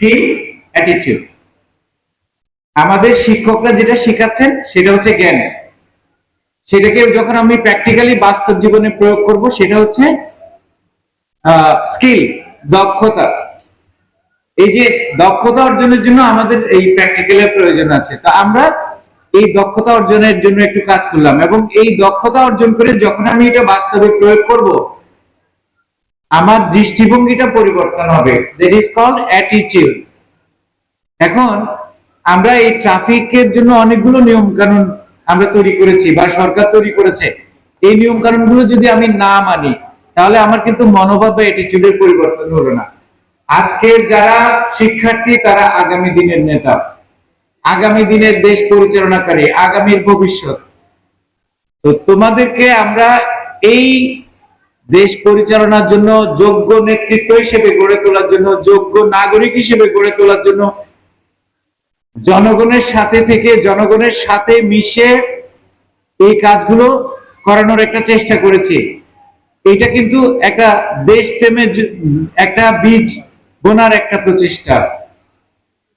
Skill, attitude. আমাদের শিক্ষকরা যেটা শেখাচ্ছেন সেটা হচ্ছে জ্ঞান, সেটাকে যখন আমি প্র্যাকটিক্যালি বাস্তব জীবনে প্রয়োগ করব সেটা হচ্ছে স্কিল, দক্ষতা। এই যে দক্ষতা অর্জনের জন্য আমাদের এই প্র্যাকটিক্যালের প্রয়োজন আছে। তা আমরা এই দক্ষতা অর্জনের জন্য একটু কাজ করলাম, এবং এই দক্ষতা অর্জন করে যখন আমি এটা বাস্তবে প্রয়োগ করব, আমার দৃষ্টিভঙ্গিটা পরিবর্তন হবে। That is called attitude. এখন আমরা এই ট্রাফিকের জন্য অনেকগুলো নিয়ম কানুন আমরা তৈরি করেছি বা সরকার তৈরি করেছে। এই নিয়ম কানুনগুলো যদি আমি না মানি, তাহলে আমার কিন্তু মনোভাব বা অ্যাটিটিউডের পরিবর্তন হলো না। আজকের যারা শিক্ষার্থী তারা আগামী দিনের নেতা, আগামী দিনের দেশ পরিচালনাকারী, আগামীর ভবিষ্যৎ। তো তোমাদেরকে আমরা এই দেশ পরিচালনার জন্য যোগ্য নেতৃত্ব হিসেবে গড়ে তোলার জন্য, যোগ্য নাগরিক হিসেবে গড়ে তোলার জন্য জনগণের সাথে থেকে, জনগণের সাথে মিশে এই কাজগুলো করানোর একটা চেষ্টা করেছি। এটা কিন্তু একটা দেশপ্রেমের একটা বীজ বোনার একটা প্রচেষ্টা।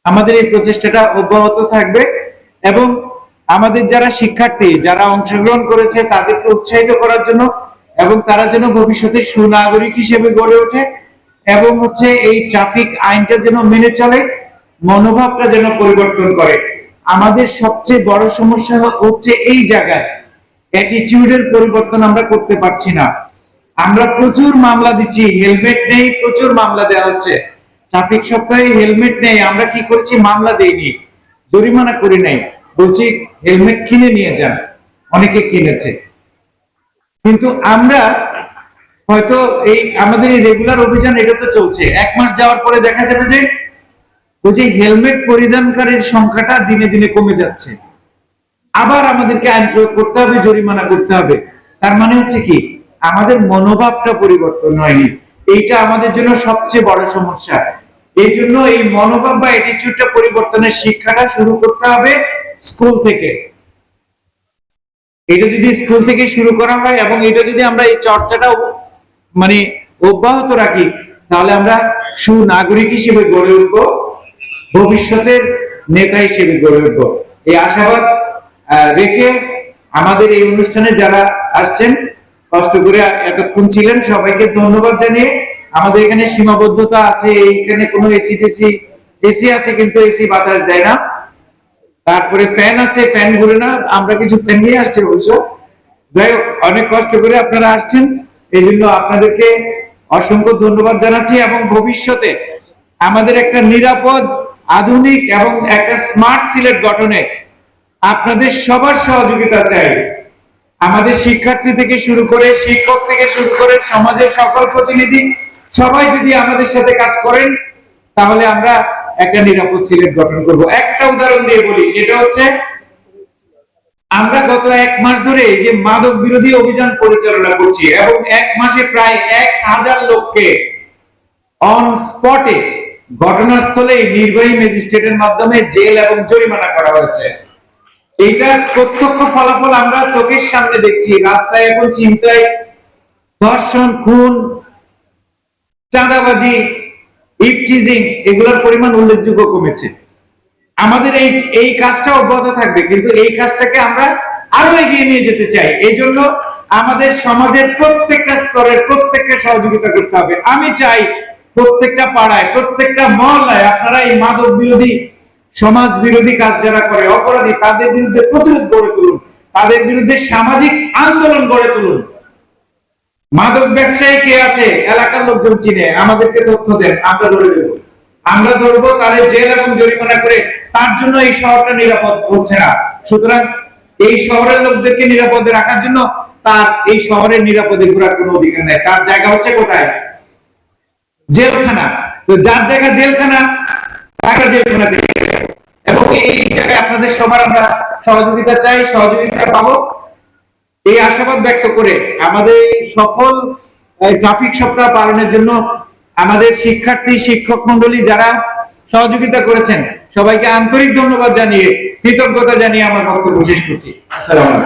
আমাদের এই প্রচেষ্টাটা অব্যাহত থাকবে, এবং আমাদের যারা শিক্ষার্থী যারা অংশগ্রহণ করেছে তাদেরকে উৎসাহিত করার জন্য, এবং তারা যেন ভবিষ্যতে সুনাগরিক হিসেবে গড়ে ওঠে, এবং হচ্ছে এই ট্রাফিক আইনটা যেন মেনে চলে, মনোভাবটা যেন পরিবর্তন করে। আমাদের সবচেয়ে বড় সমস্যা হচ্ছে এই জায়গায় অ্যাটিটিউডের পরিবর্তন আমরা করতে পারছি না। আমরা প্রচুর মামলা দিচ্ছি, হেলমেট নেই, প্রচুর মামলা দেওয়া হচ্ছে। ট্রাফিক সপ্তাহে হেলমেট নেই, আমরা কি করছি? মামলা দেইনি, জরিমানা করি নাই, বলছি হেলমেট কিনে নিয়ে যান। অনেকে কিনেছে, কিন্তু আমরা হয়তো এই আমাদের এই রেগুলার অভিযান এটা তো চলছে। 1 মাস যাওয়ার পরে দেখা যাবে যে ওই যে হেলমেট পরিধানকারীর সংখ্যাটা দিনে দিনে কমে যাচ্ছে। আবার আমাদেরকে আইন প্রয়োগ করতে হবে, জরিমানা করতে হবে। তার মানে হচ্ছে কি, আমাদের মনোভাবটা পরিবর্তন হয়নি। এইটা আমাদের জন্য সবচেয়ে বড় সমস্যা। এই জন্য এই মনোভাব বা অ্যাটিটিউডটা পরিবর্তনের শিক্ষাটা শুরু করতে হবে স্কুল থেকে। এটা যদি স্কুল থেকে শুরু করা হয়, এবং এটা যদি আমরা এই চর্চাটা মানে অব্যাহত রাখি, তাহলে আমরা সুনাগরিক হিসেবে গড়ে উঠবো, ভবিষ্যতের নেতা হিসেবে গড়ে উঠবো। এই আশাবাদ রেখে আমাদের এই অনুষ্ঠানে যারা আসছেন, কষ্ট করে এতক্ষণ ছিলেন, সবাইকে ধন্যবাদ জানিয়ে, আমাদের এখানে সীমাবদ্ধতা আছে, এইখানে কোনো এসি আছে কিন্তু এসি বাতাস দেয় না, তারপরে ফ্যান আছে, ফ্যান ঘুরে না, আমরা কিছু ফ্যান নিয়ে আসছি অবশ্য। যাই হোক, অনেক কষ্ট করে আপনারা আসছেন, এই জন্য আপনাদেরকে অসংখ্য ধন্যবাদ জানাচ্ছি। এবং ভবিষ্যতে আমাদের একটা নিরাপদ, আধুনিক এবং একটা স্মার্ট সিলেট গঠনে আপনাদের সবার সহযোগিতা চাই। আমাদের শিক্ষার্থী থেকে শুরু করে, শিক্ষক থেকে শুরু করে, সমাজের সকল প্রতিনিধি সবাই যদি আমাদের সাথে কাজ করেন, তাহলে আমরা একটা নিরাপদ সিলেট গঠন করব। একটা উদাহরণ দিয়ে বলি, সেটা হচ্ছে আমরা গত 1 মাস ধরে এই যে মাদক বিরোধী অভিযান পরিচালনা করছি, এবং 1 মাসে প্রায় 1000 লোককে অন স্পটে, ঘটনাস্থলে নির্বাহী ম্যাজিস্ট্রেটের মাধ্যমে জেল এবং জরিমানা করা হয়েছে। এইটার প্রত্যক্ষ ফলাফল আমরা চোখের সামনে দেখছি। রাস্তায় এখন ছিনতাই, ধর্ষণ, খুন, চাঁদাবাজি, ইভটিজিং, এগুলোর পরিমাণ উল্লেখযোগ্য কমেছে। আমাদের এই কাজটা অব্যাহত থাকবে, কিন্তু এই কাজটাকে আমরা আরো এগিয়ে নিয়ে যেতে চাই। এই জন্য আমাদের সমাজের প্রত্যেকটা স্তরের প্রত্যেককে সহযোগিতা করতে হবে। আমি চাই প্রত্যেকটা পাড়ায়, প্রত্যেকটা মহল্লায় আপনারা এই মাদক বিরোধী, সমাজ বিরোধী কাজ যারা করে, অপরাধী, তাদের বিরুদ্ধে প্রতিরোধ গড়ে তুলুন, তাদের বিরুদ্ধে সামাজিক আন্দোলন গড়ে তুলুন। মাদক ব্যবসায়ী কে আছে এলাকার লোকজন চিনে, আমাদেরকে তথ্য দেন, আমরা ধরে দেব, আমরা ধরবো, তারে জেল এবং জরিমানা করে। তার জন্য এই শহরটা নিরাপদ হচ্ছে না। সুতরাং এই শহরের লোকদেরকে নিরাপদে রাখার জন্য তার এই শহরের নিরাপদে ঘোরার কোনো অধিকার নেই। তার জায়গা হচ্ছে কোথায়? জেলখানা। তো যার জায়গা জেলখানা, তাকে জেলখানা থেকে, এবং এই জায়গায় আপনাদের সবার আমরা সহযোগিতা চাই, সহযোগিতা পাবো, এই আশাবাদ ব্যক্ত করে আমাদের সফল ট্রাফিক সপ্তাহ পালনের জন্য আমাদের শিক্ষার্থী, শিক্ষক মন্ডলী যারা সহযোগিতা করেছেন, সবাইকে আন্তরিক ধন্যবাদ জানিয়ে, কৃতজ্ঞতা জানিয়ে আমার বক্তব্য শেষ করছি। আসসালামু আলাইকুম।